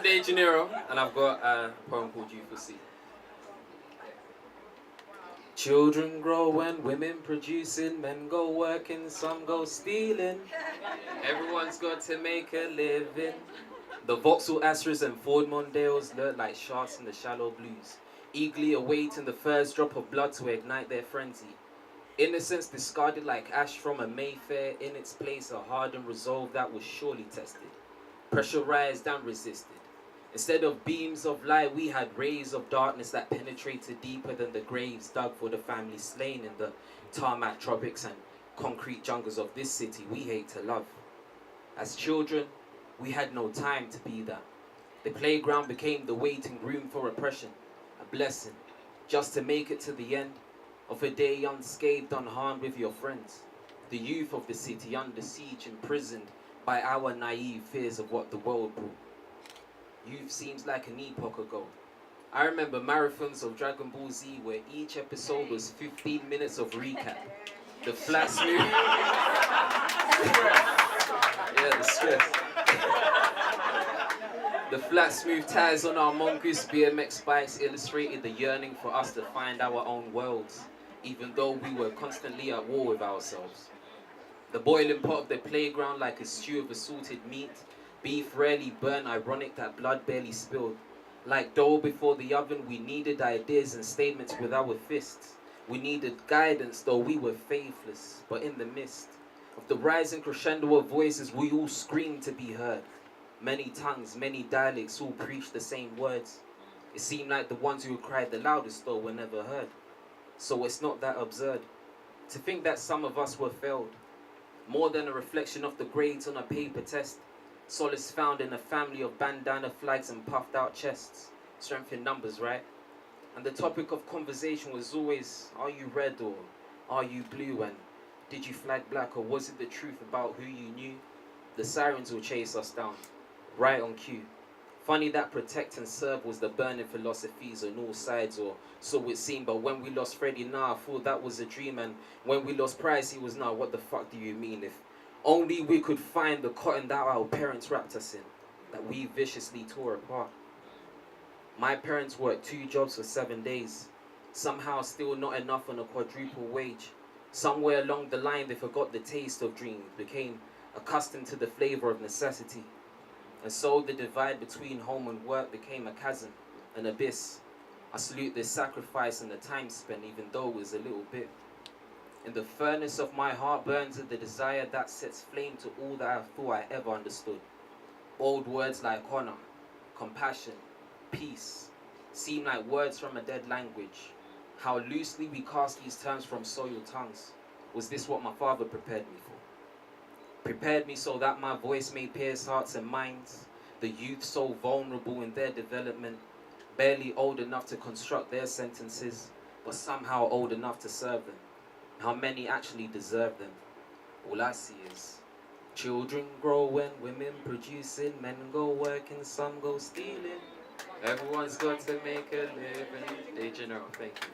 Dejaniro, and I've got a poem called You For See. Children grow and women producing, men go working, some go stealing. Everyone's got to make a living. The Vauxhall Astras and Ford Mondales lurk like sharks in the shallow blues, eagerly awaiting the first drop of blood to ignite their frenzy. Innocence discarded like ash from a Mayfair, in its place a hardened resolve that was surely tested. Pressurized and resisted. Instead of beams of light, we had rays of darkness that penetrated deeper than the graves dug for the family slain in the tarmac tropics and concrete jungles of this city we hate to love. As children, we had no time to be that. The playground became the waiting room for oppression, a blessing, just to make it to the end of a day unscathed, unharmed with your friends. The youth of the city under siege, imprisoned by our naive fears of what the world brought. Youth seems like an epoch ago. I remember marathons of Dragon Ball Z where each episode was 15 minutes of recap. The flat smooth... yeah, the stress. The flat smooth tires on our mongoose BMX bikes illustrated the yearning for us to find our own worlds, even though we were constantly at war with ourselves. The boiling pot of the playground like a stew of assorted meat, beef rarely burnt, ironic that blood barely spilled. Like dough before the oven, we needed ideas and statements with our fists. We needed guidance, though we were faithless. But in the midst of the rising crescendo of voices, we all screamed to be heard. Many tongues, many dialects, all preached the same words. It seemed like the ones who cried the loudest, though, were never heard. So it's not that absurd to think that some of us were failed. More than a reflection of the grades on a paper test. Solace found in a family of bandana flags and puffed out chests. Strength in numbers, right? And the topic of conversation was always, are you red or are you blue? And did you flag black, or was it the truth about who you knew? The sirens will chase us down, right on cue. Funny that protect and serve was the burning philosophies on all sides, or so it seemed. But when we lost Freddie, I thought that was a dream. And when we lost Price, he was, what the fuck do you mean? If only we could find the cotton that our parents wrapped us in, that we viciously tore apart. My parents worked 2 jobs for 7 days. Somehow still not enough on a quadruple wage. Somewhere along the line they forgot the taste of dreams, became accustomed to the flavor of necessity. And so the divide between home and work became a chasm, an abyss. I salute the sacrifice and the time spent, even though it was a little bit. In the furnace of my heart burns the desire that sets flame to all that I thought I ever understood. Old words like honor, compassion, peace, seem like words from a dead language. How loosely we cast these terms from soiled tongues. Was this what my father prepared me for? Prepared me so that my voice may pierce hearts and minds. The youth so vulnerable in their development, barely old enough to construct their sentences, but somehow old enough to serve them. How many actually deserve them? All I see is children growing, women producing, men go working, some go stealing. Everyone's got to make a living. Dejaniro, thank you.